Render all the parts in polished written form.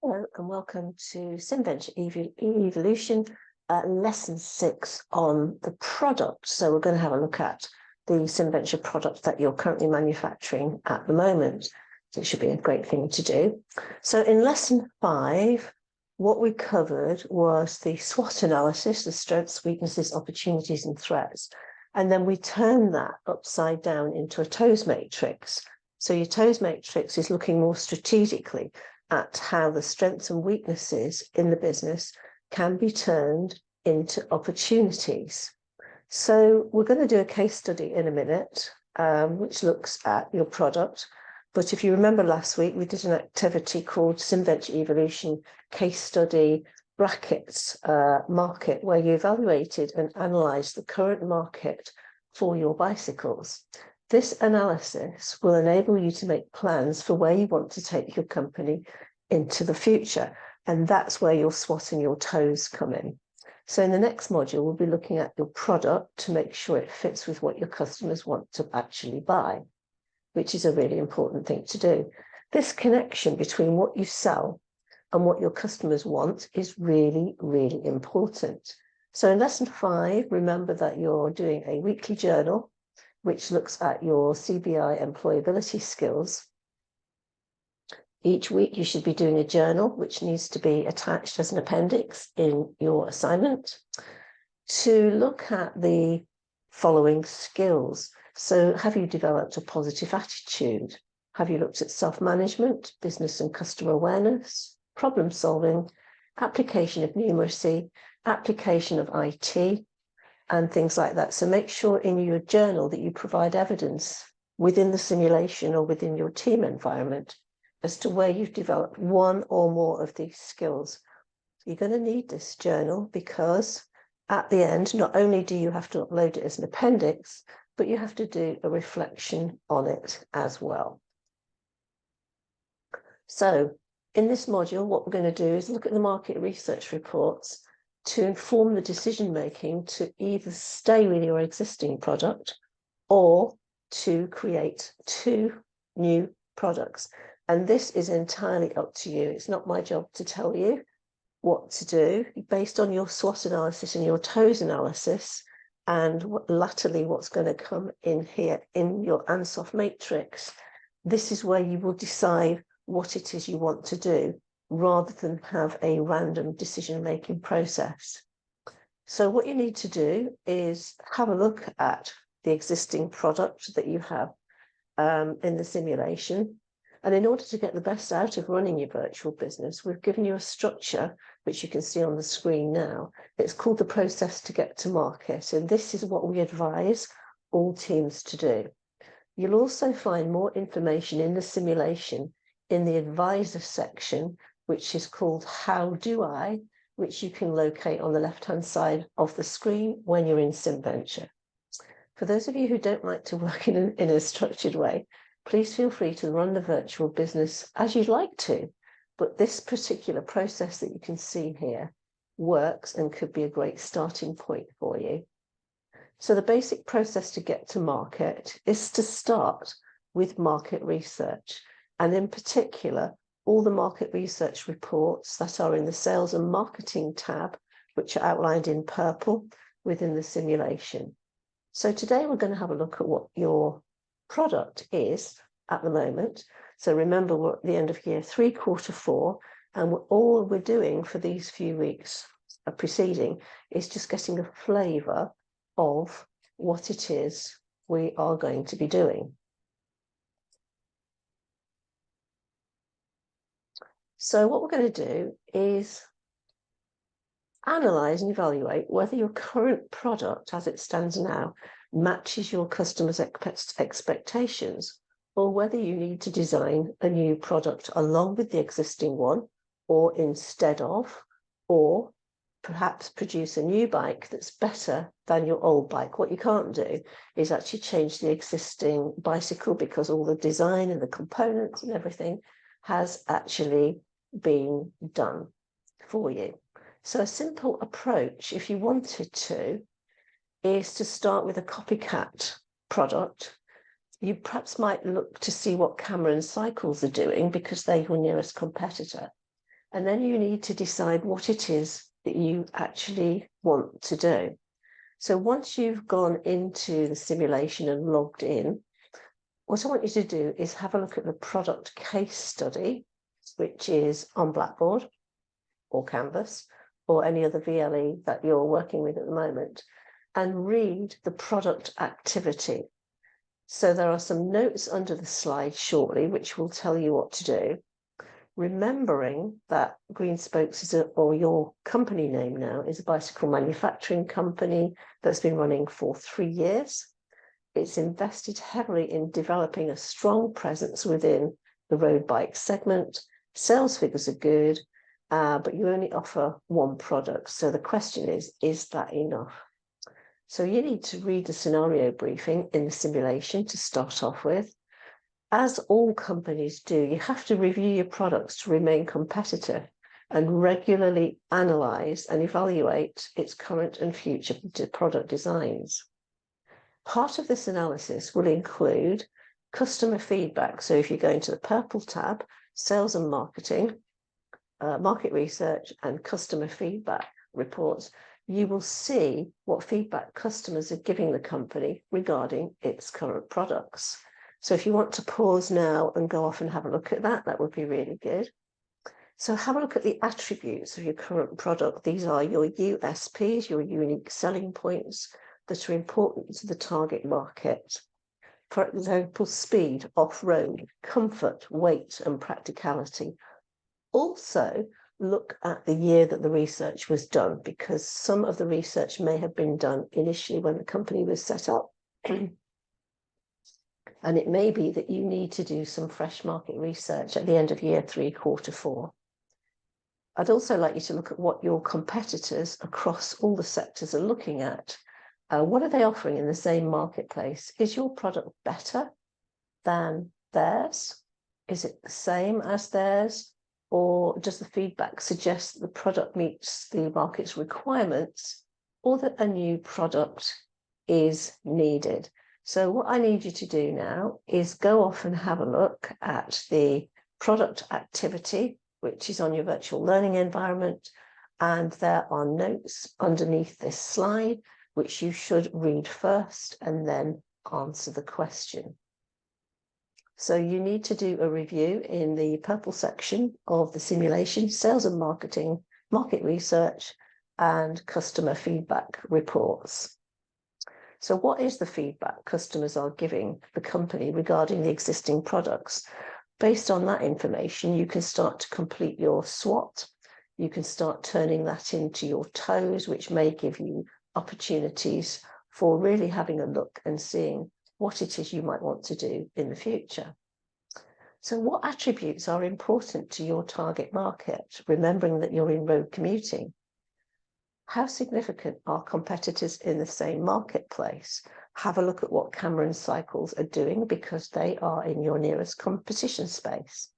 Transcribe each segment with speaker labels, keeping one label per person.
Speaker 1: Hello and welcome to SimVenture Evolution, lesson 6 on the product. So we're going to have a look at the SimVenture product that you're currently manufacturing at the moment. So it should be a great thing to do. So in lesson 5, what we covered was the SWOT analysis, the strengths, weaknesses, opportunities, and threats. And then we turned that upside down into a TOES matrix. So your TOES matrix is looking more strategically at how the strengths and weaknesses in the business can be turned into opportunities. So we're going to do a case study in a minute, which looks at your product. But if you remember last week, we did an activity called SimVenture Evolution Case Study Brackets Market, where you evaluated and analysed the current market for your bicycles. This analysis will enable you to make plans for where you want to take your company into the future. And that's where your SWOT and your TOES come in. So in the next module, we'll be looking at your product to make sure it fits with what your customers want to actually buy, which is a really important thing to do. This connection between what you sell and what your customers want is really, really important. So in lesson 5, remember that you're doing a weekly journal which looks at your CBI employability skills. Each week you should be doing a journal, which needs to be attached as an appendix in your assignment, to look at the following skills. So have you developed a positive attitude? Have you looked at self-management, business and customer awareness, problem solving, application of numeracy, application of IT, and things like that. So make sure in your journal that you provide evidence within the simulation or within your team environment as to where you've developed one or more of these skills. You're going to need this journal because at the end, not only do you have to upload it as an appendix, but you have to do a reflection on it as well. So in this module, what we're going to do is look at the market research reports to inform the decision-making to either stay with your existing product or to create 2 new products. And this is entirely up to you. It's not my job to tell you what to do. Based on your SWOT analysis and your TOES analysis, and latterly what's going to come in here in your ANSOF matrix, this is where you will decide what it is you want to do, rather than have a random decision-making process. So what you need to do is have a look at the existing product that you have in the simulation. And in order to get the best out of running your virtual business, we've given you a structure, which you can see on the screen now. It's called the process to get to market. And this is what we advise all teams to do. You'll also find more information in the simulation in the advisor section, which is called How Do I, which you can locate on the left-hand side of the screen when you're in SimVenture. For those of you who don't like to work in a structured way, please feel free to run the virtual business as you'd like to, but this particular process that you can see here works and could be a great starting point for you. So the basic process to get to market is to start with market research, and in particular, all the market research reports that are in the sales and marketing tab, which are outlined in purple within the simulation. So today we're going to have a look at what your product is at the moment. So remember, we're at the end of year 3, quarter 4, and all we're doing for these few weeks preceding is just getting a flavour of what it is we are going to be doing. So what we're going to do is analyse and evaluate whether your current product, as it stands now, matches your customers' expectations, or whether you need to design a new product along with the existing one, or instead of, or perhaps produce a new bike that's better than your old bike. What you can't do is actually change the existing bicycle because all the design and the components and everything has actually been done for you. So a simple approach, if you wanted to, is to start with a copycat product. You perhaps might look to see what Cameron Cycles are doing because they're your nearest competitor. And then you need to decide what it is that you actually want to do. So once you've gone into the simulation and logged in, what I want you to do is have a look at the product case study, which is on Blackboard or Canvas or any other VLE that you're working with at the moment, and read the product activity. So there are some notes under the slide shortly, which will tell you what to do. Remembering that Green Spokes is or your company name now is a bicycle manufacturing company that's been running for 3 years. It's invested heavily in developing a strong presence within the road bike segment. Sales figures are good, but you only offer one product. So the question is that enough? So you need to read the scenario briefing in the simulation to start off with. As all companies do, you have to review your products to remain competitive and regularly analyze and evaluate its current and future product designs. Part of this analysis will include customer feedback. So if you go into the purple tab, sales and marketing, market research and customer feedback reports, you will see what feedback customers are giving the company regarding its current products. So if you want to pause now and go off and have a look at that, that would be really good. So have a look at the attributes of your current product. These are your USPs, your unique selling points that are important to the target market. For example, speed, off-road, comfort, weight, and practicality. Also, look at the year that the research was done, because some of the research may have been done initially when the company was set up. And it may be that you need to do some fresh market research at the end of year 3, quarter 4. I'd also like you to look at what your competitors across all the sectors are looking at. What are they offering in the same marketplace? Is your product better than theirs? Is it the same as theirs? Or does the feedback suggest that the product meets the market's requirements, or that a new product is needed? So what I need you to do now is go off and have a look at the product activity, which is on your virtual learning environment. And there are notes underneath this slide, which you should read first and then answer the question. So you need to do a review in the purple section of the simulation, sales and marketing, market research, and customer feedback reports. So what is the feedback customers are giving the company regarding the existing products? Based on that information, you can start to complete your SWOT. You can start turning that into your toes, which may give you opportunities for really having a look and seeing what it is you might want to do in the future. So what attributes are important to your target market, remembering that you're in road commuting? How significant are competitors in the same marketplace? Have a look at what Cameron Cycles are doing, because they are in your nearest competition space.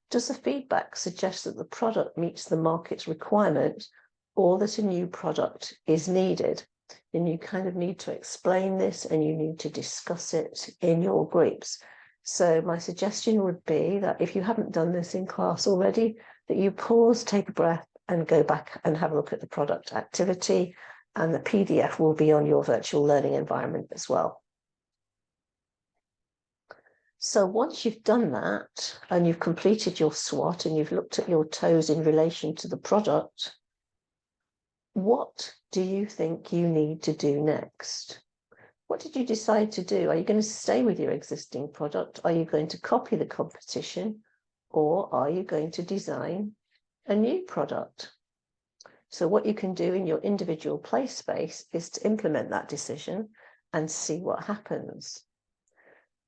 Speaker 1: Does the feedback suggest that the product meets the market's requirement, or that a new product is needed? And you kind of need to explain this, and you need to discuss it in your groups. So my suggestion would be that if you haven't done this in class already, that you pause, take a breath, and go back and have a look at the product activity, and the PDF will be on your virtual learning environment as well. So once you've done that and you've completed your SWOT and you've looked at your toes in relation to the product, what do you think you need to do next? What did you decide to do? Are you going to stay with your existing product? Are you going to copy the competition? Or are you going to design a new product? So what you can do in your individual play space is to implement that decision and see what happens.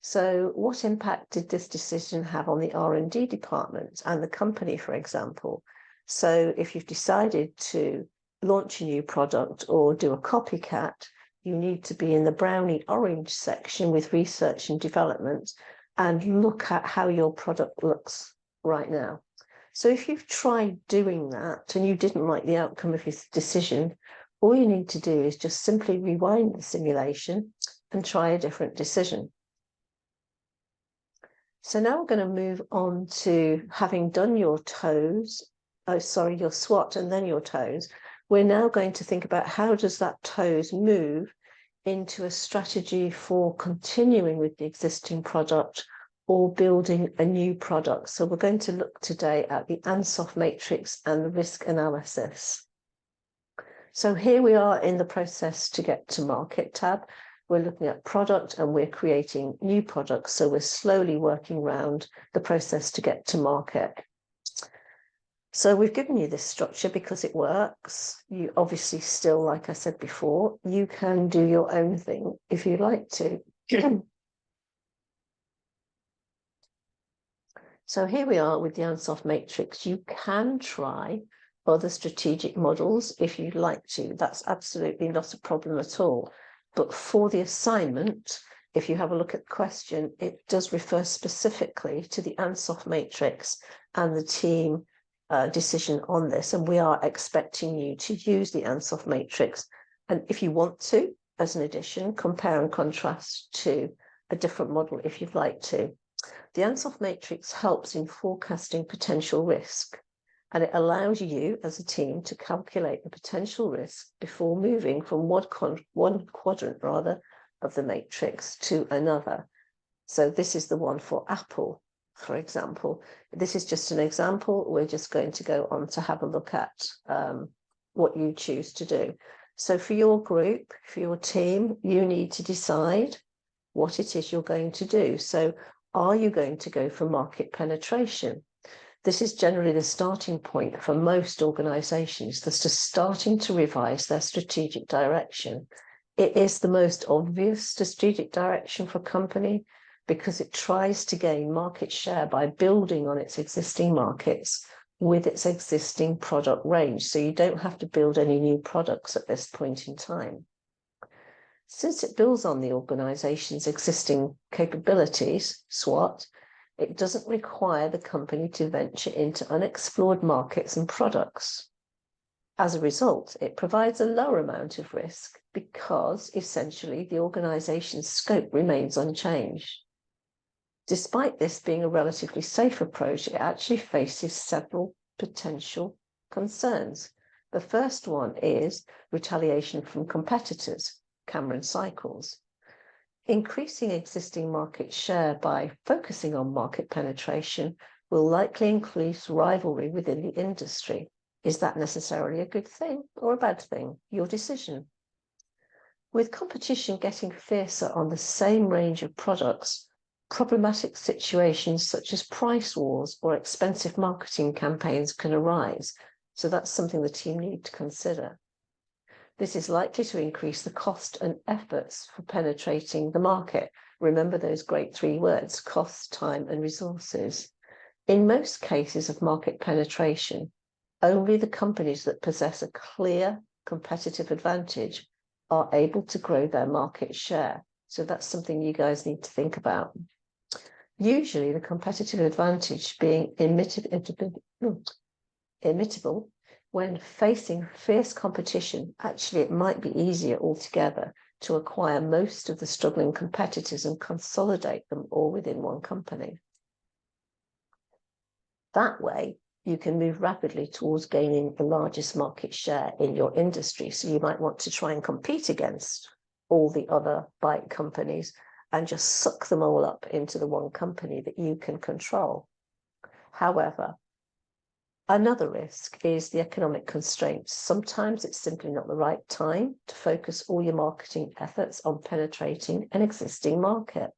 Speaker 1: So what impact did this decision have on the R&D department and the company, for example? So if you've decided to launch a new product or do a copycat, you need to be in the brownie orange section with research and development and look at how your product looks right now. So if you've tried doing that and you didn't like the outcome of your decision, all you need to do is just simply rewind the simulation and try a different decision. So now we're going to move on to having done your toes your SWOT and then your toes, we're now going to think about how does that toes move into a strategy for continuing with the existing product or building a new product. So we're going to look today at the Ansoff matrix and the risk analysis. So here we are in the process to get to market tab. We're looking at product and we're creating new products. So we're slowly working around the process to get to market. So we've given you this structure because it works. You obviously still, like I said before, you can do your own thing if you like to. So here we are with the Ansoff matrix. You can try other strategic models if you'd like to. That's absolutely not a problem at all. But for the assignment, if you have a look at the question, it does refer specifically to the Ansoff matrix and the team decision on this. And we are expecting you to use the Ansoff matrix. And if you want to, as an addition, compare and contrast to a different model if you'd like to. The Ansoff matrix helps in forecasting potential risk, and it allows you as a team to calculate the potential risk before moving from one quadrant of the matrix to another. So this is the one for Apple, for example. This is just an example. We're just going to go on to have a look at what you choose to do. So for your group, for your team, you need to decide what it is you're going to do. So are you going to go for market penetration? This is generally the starting point for most organizations. They're just starting to revise their strategic direction. It is the most obvious strategic direction for a company because it tries to gain market share by building on its existing markets with its existing product range. So you don't have to build any new products at this point in time. Since it builds on the organization's existing capabilities, SWOT, it doesn't require the company to venture into unexplored markets and products. As a result, it provides a lower amount of risk because essentially the organization's scope remains unchanged. Despite this being a relatively safe approach, it actually faces several potential concerns. The first one is retaliation from competitors, Cameron Cycles. Increasing existing market share by focusing on market penetration will likely increase rivalry within the industry. Is that necessarily a good thing or a bad thing? Your decision. With competition getting fiercer on the same range of products, problematic situations such as price wars or expensive marketing campaigns can arise. So that's something the team need to consider. This is likely to increase the cost and efforts for penetrating the market. Remember those great three words, cost, time, and resources. In most cases of market penetration, only the companies that possess a clear competitive advantage are able to grow their market share. So that's something you guys need to think about. Usually the competitive advantage being imitable when facing fierce competition, actually it might be easier altogether to acquire most of the struggling competitors and consolidate them all within one company. That way, you can move rapidly towards gaining the largest market share in your industry. So you might want to try and compete against all the other bike companies and just suck them all up into the one company that you can control. However, another risk is the economic constraints. Sometimes it's simply not the right time to focus all your marketing efforts on penetrating an existing market.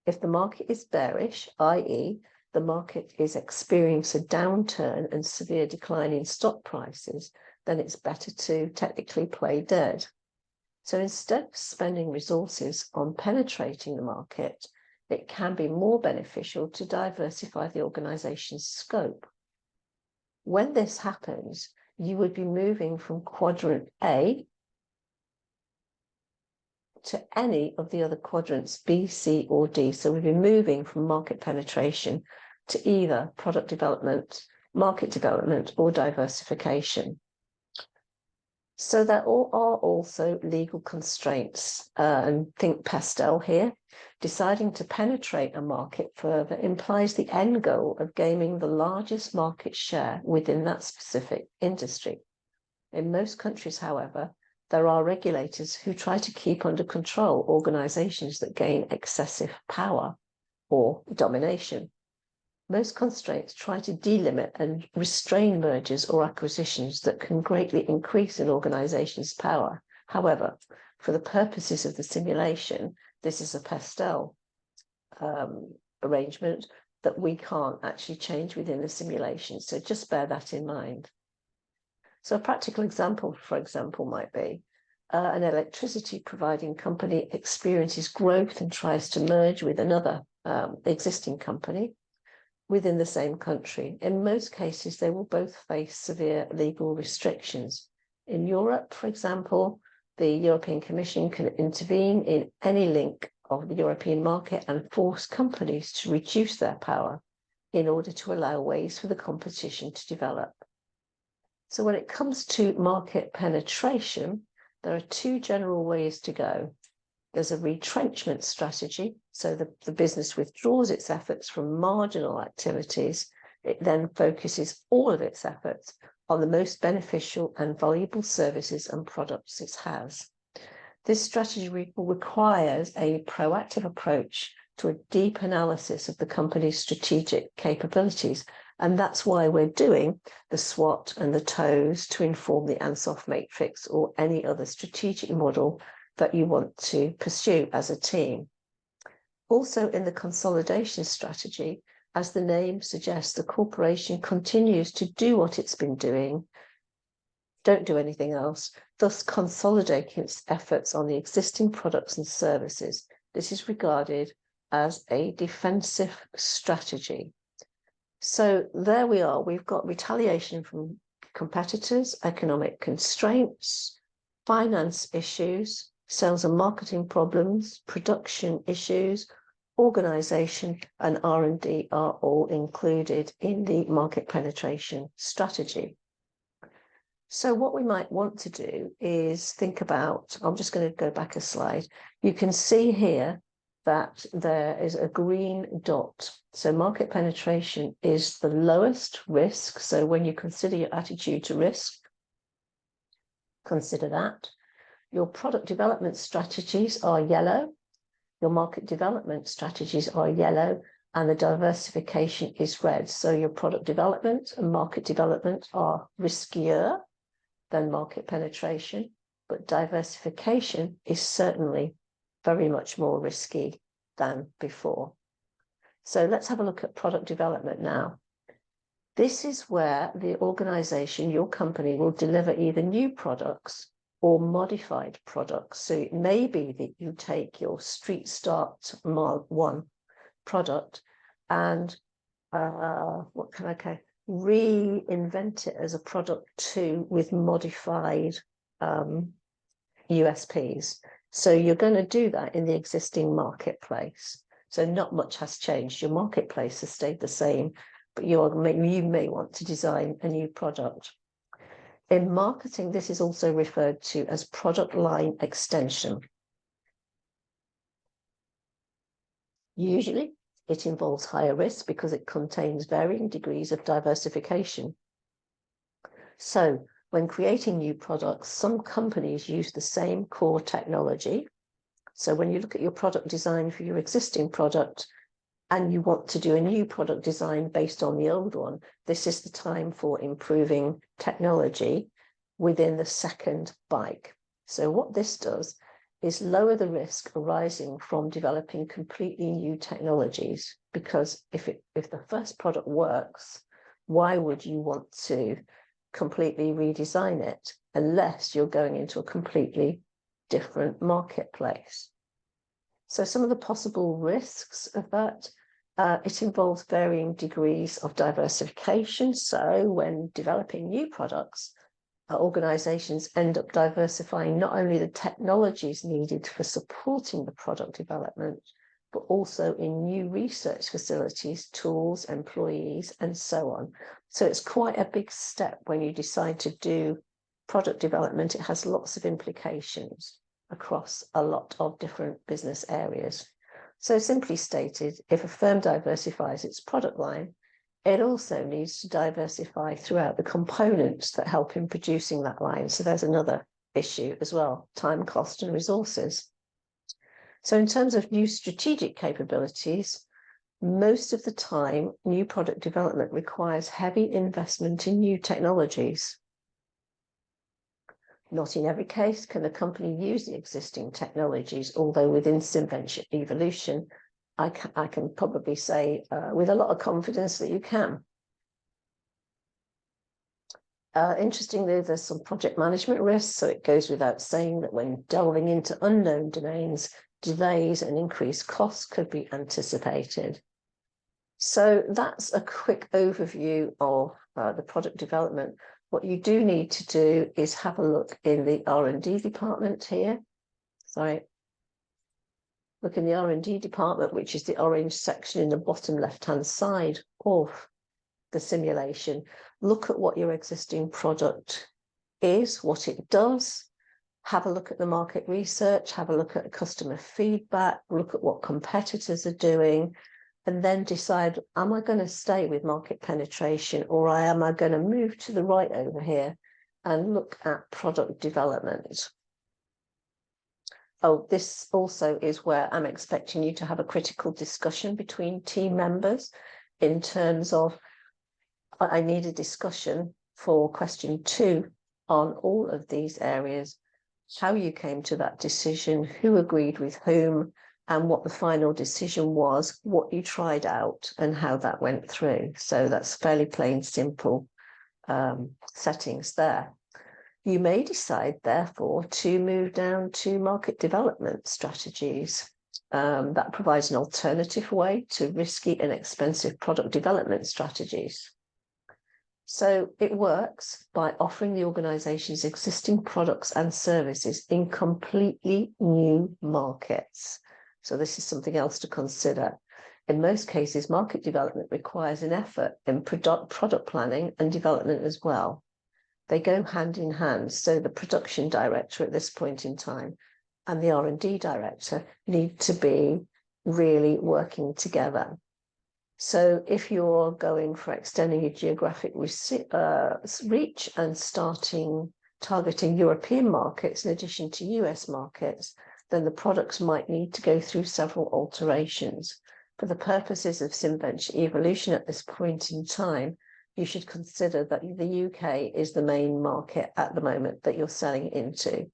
Speaker 1: If the market is bearish, i.e., the market is experiencing a downturn and severe decline in stock prices, then it's better to technically play dead. So instead of spending resources on penetrating the market, it can be more beneficial to diversify the organization's scope. When this happens, you would be moving from quadrant A to any of the other quadrants, B, C, or D. So we'd be moving from market penetration to either product development, market development, or diversification. So there are also legal constraints, and think pastel here. Deciding to penetrate a market further implies the end goal of gaining the largest market share within that specific industry. In most countries, however, there are regulators who try to keep under control organizations that gain excessive power or domination. Most constraints try to delimit and restrain mergers or acquisitions that can greatly increase an organization's power. However, for the purposes of the simulation, this is a pastel arrangement that we can't actually change within the simulation. So just bear that in mind. So a practical example, for example, might be an electricity providing company experiences growth and tries to merge with another existing company within the same country. In most cases, they will both face severe legal restrictions. In Europe, for example, the European Commission can intervene in any link of the European market and force companies to reduce their power in order to allow ways for the competition to develop. So when it comes to market penetration, there are two general ways to go. There's a retrenchment strategy. So the business withdraws its efforts from marginal activities. It then focuses all of its efforts on the most beneficial and valuable services and products it has. This strategy requires a proactive approach to a deep analysis of the company's strategic capabilities. And that's why we're doing the SWOT and the TOES to inform the Ansoff matrix or any other strategic model that you want to pursue as a team. Also in the consolidation strategy, as the name suggests, the corporation continues to do what it's been doing, don't do anything else, thus consolidating its efforts on the existing products and services. This is regarded as a defensive strategy. So there we are. We've got retaliation from competitors, economic constraints, finance issues, sales and marketing problems, production issues, organization, and R&D are all included in the market penetration strategy. So what we might want to do is think about, I'm just going to go back a slide. You can see here that there is a green dot. So market penetration is the lowest risk. So when you consider your attitude to risk, consider that. Your product development strategies are yellow. Your market development strategies are yellow, and the diversification is red. So your product development and market development are riskier than market penetration, but diversification is certainly very much more risky than before. So let's have a look at product development now. This is where the organization, your company, will deliver either new products or modified products. So it may be that you take your Street Start Mark 1 product and reinvent it as a product 2 with modified USPs. So you're going to do that in the existing marketplace. So not much has changed. Your marketplace has stayed the same, but you may want to design a new product. In marketing, this is also referred to as product line extension. Usually, it involves higher risk because it contains varying degrees of diversification. So, when creating new products, some companies use the same core technology. So when you look at your product design for your existing product and you want to do a new product design based on the old one, this is the time for improving technology within the second bike. So what this does is lower the risk arising from developing completely new technologies, because if the first product works, why would you want to completely redesign it unless you're going into a completely different marketplace? So some of the possible risks of that, it involves varying degrees of diversification. So when developing new products, organizations end up diversifying not only the technologies needed for supporting the product development, but also in new research facilities, tools, employees, and so on. So it's quite a big step when you decide to do product development, it has lots of implications across a lot of different business areas. So simply stated, if a firm diversifies its product line, it also needs to diversify throughout the components that help in producing that line. So there's another issue as well, time, cost, and resources. So in terms of new strategic capabilities, most of the time, new product development requires heavy investment in new technologies. Not in every case can a company use the existing technologies, although within SimVenture Evolution, I can probably say with a lot of confidence that you can. Interestingly, there's some project management risks, so it goes without saying that when delving into unknown domains, delays and increased costs could be anticipated. So that's a quick overview of the product development. What you do need to do is have a look in the R&D department here. Sorry. Look in the R&D department, which is the orange section in the bottom left-hand side of the simulation. Look at what your existing product is, what it does. Have a look at the market research, have a look at customer feedback, look at what competitors are doing, and then decide, am I going to stay with market penetration, or am I going to move to the right over here and look at product development? Oh, this also is where I'm expecting you to have a critical discussion between team members in terms of, I need a discussion for question 2 on all of these areas, how you came to that decision, who agreed with whom, and what the final decision was, what you tried out, and how that went through. So that's fairly plain, simple settings there. You may decide, therefore, to move down to market development strategies. That provides an alternative way to risky and expensive product development strategies. So it works by offering the organization's existing products and services in completely new markets. So this is something else to consider. In most cases, market development requires an effort in product planning and development as well. They go hand in hand. So the production director at this point in time and the R&D director need to be really working together. So if you're going for extending your geographic reach and targeting European markets in addition to US markets, then the products might need to go through several alterations. For the purposes of SimVenture Evolution at this point in time, you should consider that the UK is the main market at the moment that you're selling into.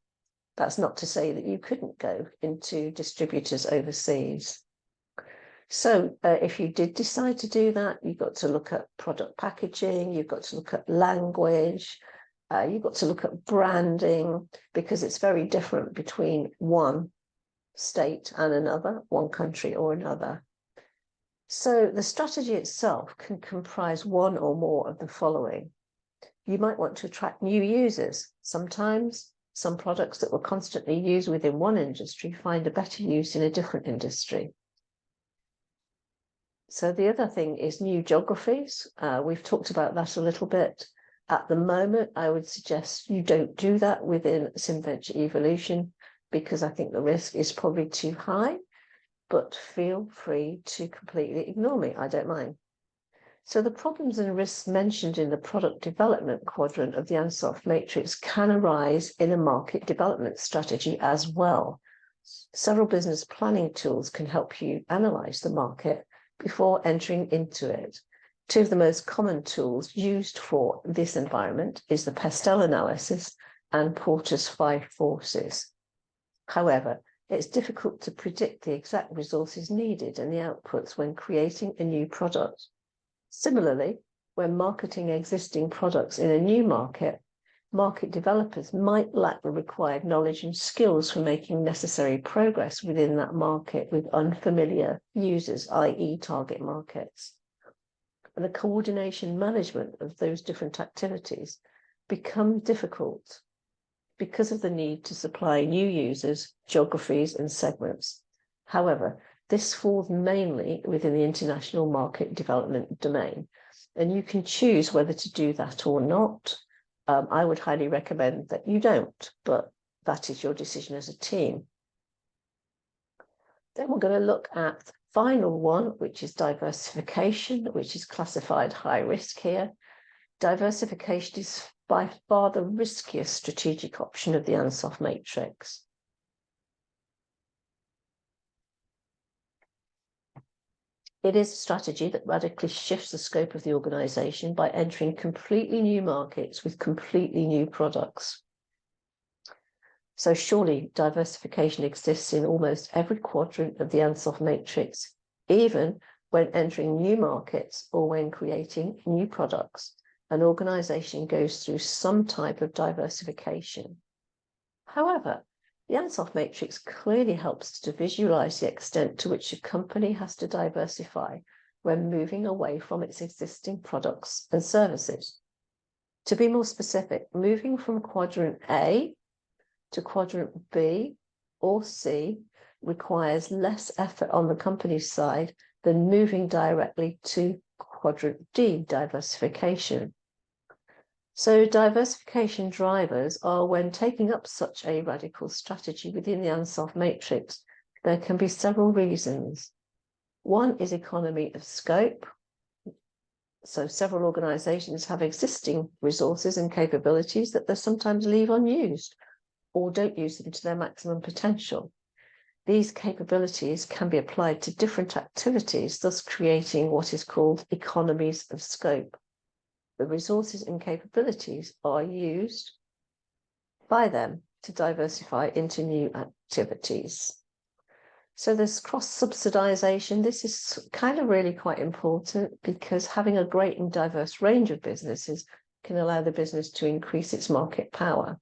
Speaker 1: That's not to say that you couldn't go into distributors overseas. So if you did decide to do that, you've got to look at product packaging, you've got to look at language, you've got to look at branding, because it's very different between one state and another, one country or another. So the strategy itself can comprise one or more of the following. You might want to attract new users. Sometimes some products that were constantly used within one industry find a better use in a different industry. So the other thing is new geographies. We've talked about that a little bit. At the moment, I would suggest you don't do that within SimVenture Evolution, because I think the risk is probably too high, but feel free to completely ignore me. I don't mind. So the problems and risks mentioned in the product development quadrant of the Ansoff matrix can arise in a market development strategy as well. Several business planning tools can help you analyze the market before entering into it. Two of the most common tools used for this environment is the Pestel analysis and Porter's 5 forces. However, it's difficult to predict the exact resources needed and the outputs when creating a new product. Similarly, when marketing existing products in a new market, market developers might lack the required knowledge and skills for making necessary progress within that market with unfamiliar users, i.e. target markets. And the coordination management of those different activities becomes difficult because of the need to supply new users, geographies, and segments. However, this falls mainly within the international market development domain, and you can choose whether to do that or not. I would highly recommend that you don't, but that is your decision as a team. Then we're going to look at the final one, which is diversification, which is classified high risk here. Diversification is by far the riskiest strategic option of the Ansoff matrix. It is a strategy that radically shifts the scope of the organization by entering completely new markets with completely new products. So surely diversification exists in almost every quadrant of the Ansoff matrix, even when entering new markets or when creating new products. An organization goes through some type of diversification. However, the Ansoff matrix clearly helps to visualize the extent to which a company has to diversify when moving away from its existing products and services. To be more specific, moving from quadrant A to quadrant B or C requires less effort on the company's side than moving directly to quadrant D, diversification. So diversification drivers are when taking up such a radical strategy within the Ansoff matrix, there can be several reasons. One is economy of scope. So several organizations have existing resources and capabilities that they sometimes leave unused or don't use them to their maximum potential. These capabilities can be applied to different activities, thus creating what is called economies of scope. The resources and capabilities are used by them to diversify into new activities. So there's cross-subsidization. This is kind of really quite important because having a great and diverse range of businesses can allow the business to increase its market power.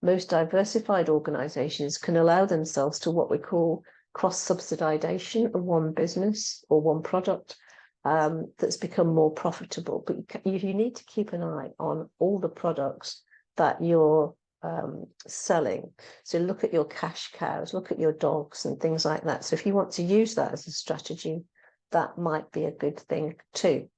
Speaker 1: Most diversified organizations can allow themselves to what we call cross-subsidization of one business or one product that's become more profitable. But you need to keep an eye on all the products that you're selling. So look at your cash cows, look at your dogs and things like that. So if you want to use that as a strategy, that might be a good thing too.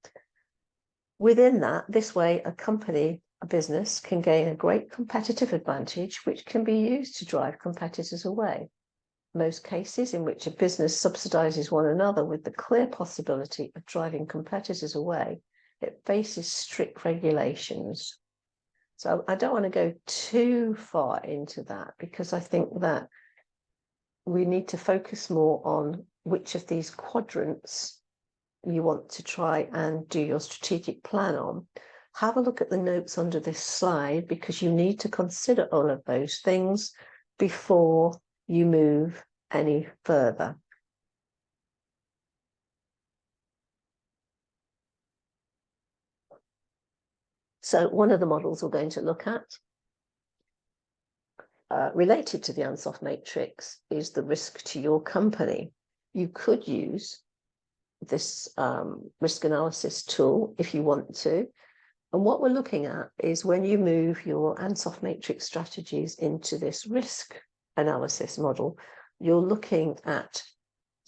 Speaker 1: Within that, this way, a business can gain a great competitive advantage, which can be used to drive competitors away. Most cases in which a business subsidizes one another with the clear possibility of driving competitors away, it faces strict regulations. So I don't want to go too far into that because I think that we need to focus more on which of these quadrants you want to try and do your strategic plan on. Have a look at the notes under this slide because you need to consider all of those things before you move any further. So one of the models we're going to look at related to the Ansoff matrix is the risk to your company. You could use this risk analysis tool if you want to. And what we're looking at is when you move your Ansoff matrix strategies into this risk analysis model, you're looking at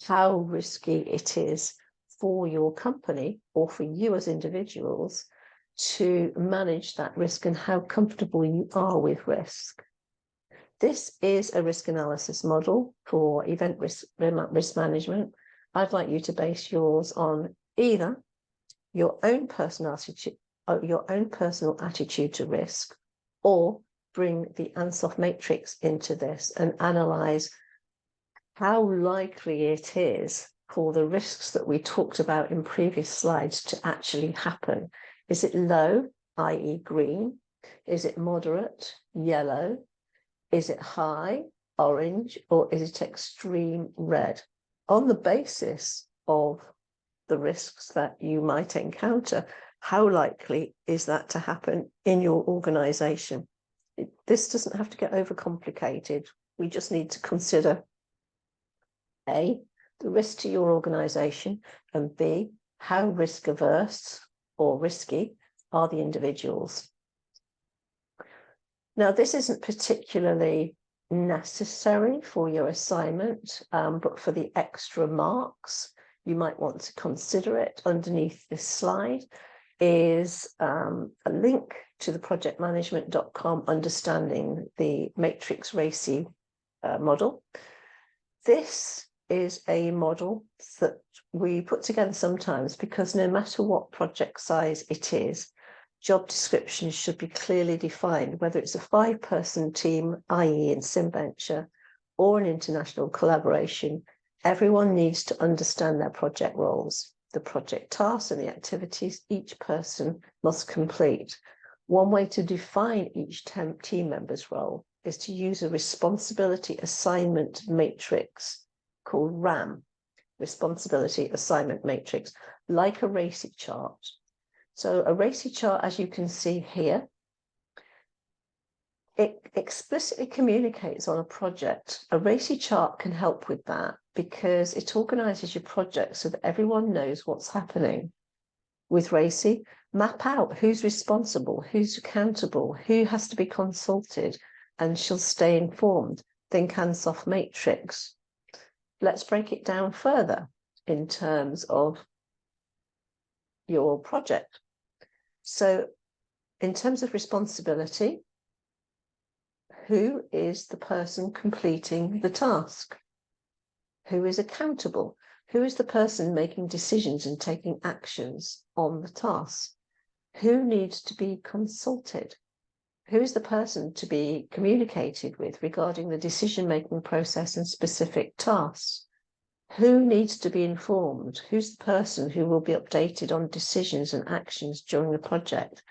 Speaker 1: how risky it is for your company or for you as individuals to manage that risk and how comfortable you are with risk. This is a risk analysis model for event risk management. I'd like you to base yours on either your own personal attitude to risk, or bring the Ansoff matrix into this and analyze how likely it is for the risks that we talked about in previous slides to actually happen. Is it low, i.e. green? Is it moderate, yellow? Is it high, orange? Or is it extreme red? On the basis of the risks that you might encounter, how likely is that to happen in your organization? This doesn't have to get overcomplicated. We just need to consider A, the risk to your organization, and B, how risk averse or risky are the individuals. Now, this isn't particularly necessary for your assignment, but for the extra marks, you might want to consider it underneath this slide. is a link to the projectmanagement.com understanding the matrix RACI model. This is a model that we put together sometimes because no matter what project size it is, job descriptions should be clearly defined, whether it's a 5-person team, i.e. in SimVenture, or an international collaboration. Everyone needs to understand their project roles, the project tasks and the activities each person must complete. One way to define each team member's role is to use a responsibility assignment matrix called RAM, responsibility assignment matrix, like a RACI chart. So a RACI chart, as you can see here, it explicitly communicates on a project. A RACI chart can help with that because it organizes your project so that everyone knows what's happening. With RACI, map out who's responsible, who's accountable, who has to be consulted, and she'll stay informed. Think Ansoff matrix. Let's break it down further in terms of your project. So in terms of responsibility, who is the person completing the task? Who is accountable? Who is the person making decisions and taking actions on the task? Who needs to be consulted? Who is the person to be communicated with regarding the decision-making process and specific tasks? Who needs to be informed? Who's the person who will be updated on decisions and actions during the project?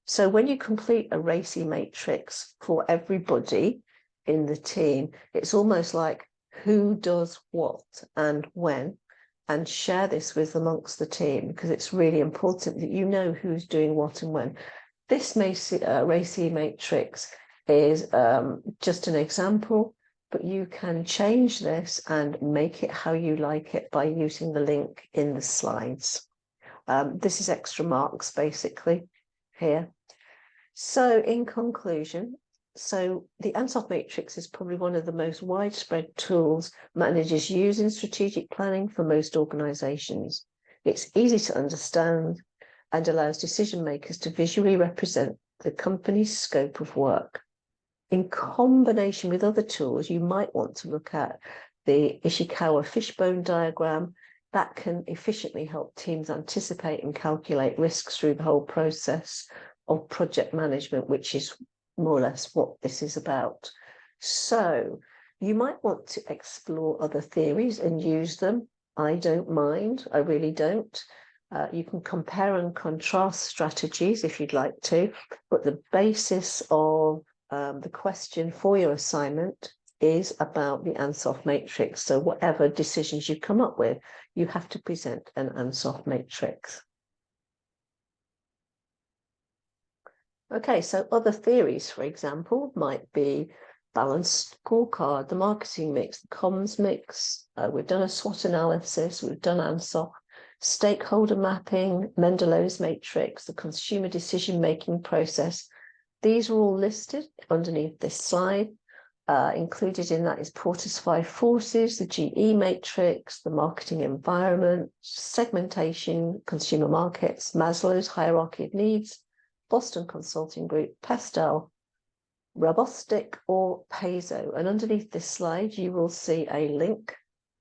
Speaker 1: So when you complete a RACI matrix for everybody in the team, it's almost like who does what and when, and share this with amongst the team, because it's really important that you know who's doing what and when. This RACI matrix is just an example, but you can change this and make it how you like it by using the link in the slides. This is extra marks basically here. So in conclusion, the Ansoff matrix is probably one of the most widespread tools managers use in strategic planning for most organizations. It's easy to understand and allows decision makers to visually represent the company's scope of work. In combination with other tools, you might want to look at the Ishikawa fishbone diagram. That can efficiently help teams anticipate and calculate risks through the whole process of project management, which is more or less what this is about. So you might want to explore other theories and use them. I don't mind, I really don't. You can compare and contrast strategies if you'd like to, but the basis of the question for your assignment is about the Ansoff matrix. So whatever decisions you come up with, you have to present an Ansoff matrix. Okay, so other theories, for example, might be balanced scorecard, the marketing mix, the comms mix. We've done a SWOT analysis, we've done Ansoff, stakeholder mapping, Mendelow's matrix, the consumer decision-making process. These are all listed underneath this slide. Included in that is Porter's 5 forces, the GE matrix, the marketing environment, segmentation, consumer markets, Maslow's hierarchy of needs, Boston Consulting Group, Pastel, Robostic, or Paizo. And underneath this slide, you will see a link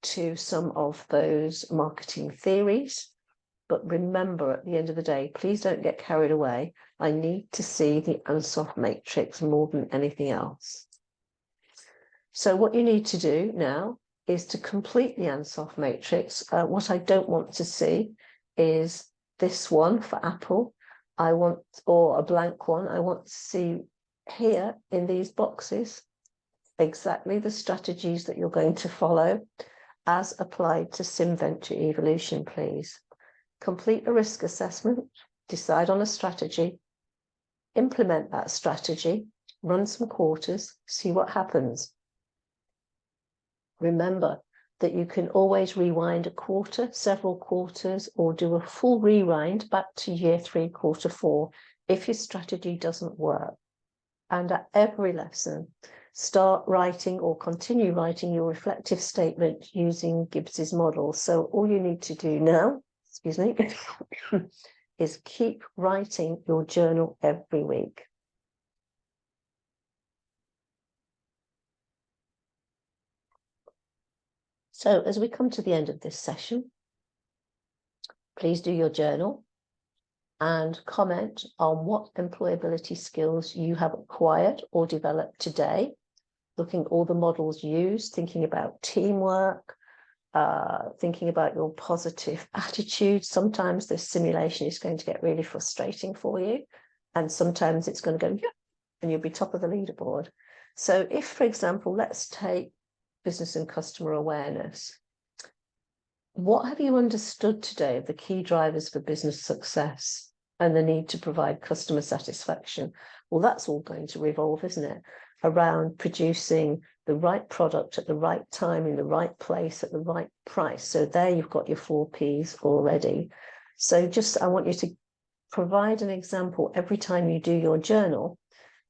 Speaker 1: to some of those marketing theories. But remember, at the end of the day, please don't get carried away. I need to see the Ansoff matrix more than anything else. So what you need to do now is to complete the Ansoff matrix. What I don't want to see is this one for Apple. Or a blank one. I want to see here in these boxes exactly the strategies that you're going to follow as applied to SimVenture Evolution, please. Complete a risk assessment, decide on a strategy, implement that strategy, run some quarters, see what happens. Remember that you can always rewind a quarter, several quarters, or do a full rewind back to year 3, quarter 4, if your strategy doesn't work. And at every lesson, start writing or continue writing your reflective statement using Gibbs's model. So all you need to do now, excuse me, is keep writing your journal every week. So as we come to the end of this session, please do your journal and comment on what employability skills you have acquired or developed today, looking at all the models used, thinking about teamwork, thinking about your positive attitude. Sometimes this simulation is going to get really frustrating for you, and sometimes it's going to go, yeah, and you'll be top of the leaderboard. So if, for example, let's take business and customer awareness. What have you understood today of the key drivers for business success and the need to provide customer satisfaction? Well, that's all going to revolve, isn't it, around producing the right product at the right time, in the right place, at the right price. So there you've got your 4 Ps already. So I want you to provide an example every time you do your journal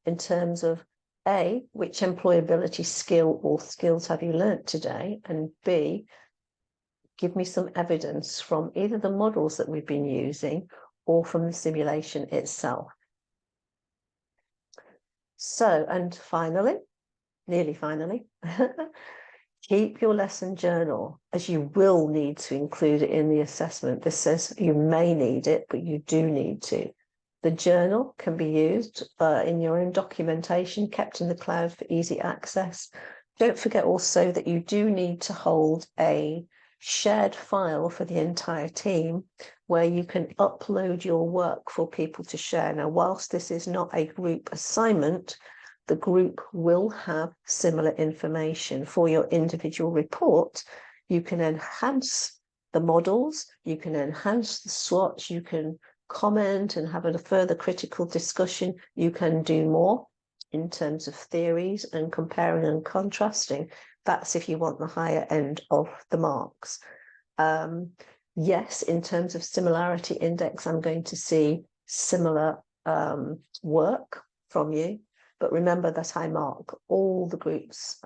Speaker 1: in terms of A, which employability skill or skills have you learnt today? And B, give me some evidence from either the models that we've been using or from the simulation itself. So, and finally, nearly finally, keep your lesson journal, as you will need to include it in the assessment. This says you may need it, but you do need to. The journal can be used in your own documentation, kept in the cloud for easy access. Don't forget also that you do need to hold a shared file for the entire team where you can upload your work for people to share. Now, whilst this is not a group assignment, the group will have similar information for your individual report. You can enhance the models, you can enhance the SWOT, you can comment and have a further critical discussion. You can do more in terms of theories and comparing and contrasting. That's if you want the higher end of the marks. Yes, in terms of similarity index, I'm going to see similar work from you. But remember that I mark all the groups'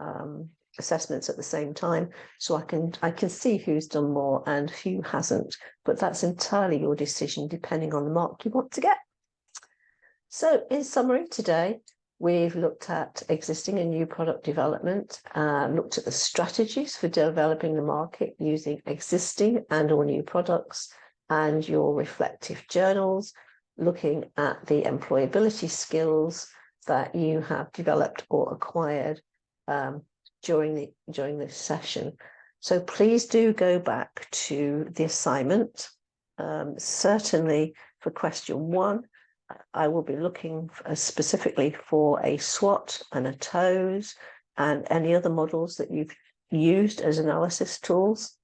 Speaker 1: assessments at the same time, so I can see who's done more and who hasn't. But that's entirely your decision, depending on the mark you want to get. So, in summary, today we've looked at existing and new product development, looked at the strategies for developing the market using existing and or new products, and your reflective journals, looking at the employability skills that you have developed or acquired during this session. So please do go back to the assignment. Certainly for question 1, I will be looking specifically for a SWOT and a TOES and any other models that you've used as analysis tools.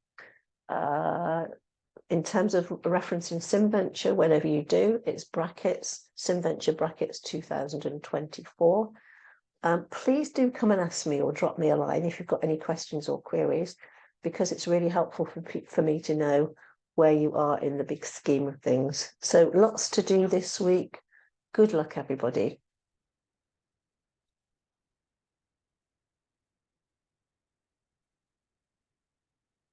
Speaker 1: In terms of referencing SimVenture, whenever you do, it's brackets, SimVenture brackets 2024. Please do come and ask me or drop me a line if you've got any questions or queries, because it's really helpful for me to know where you are in the big scheme of things. So lots to do this week. Good luck, everybody.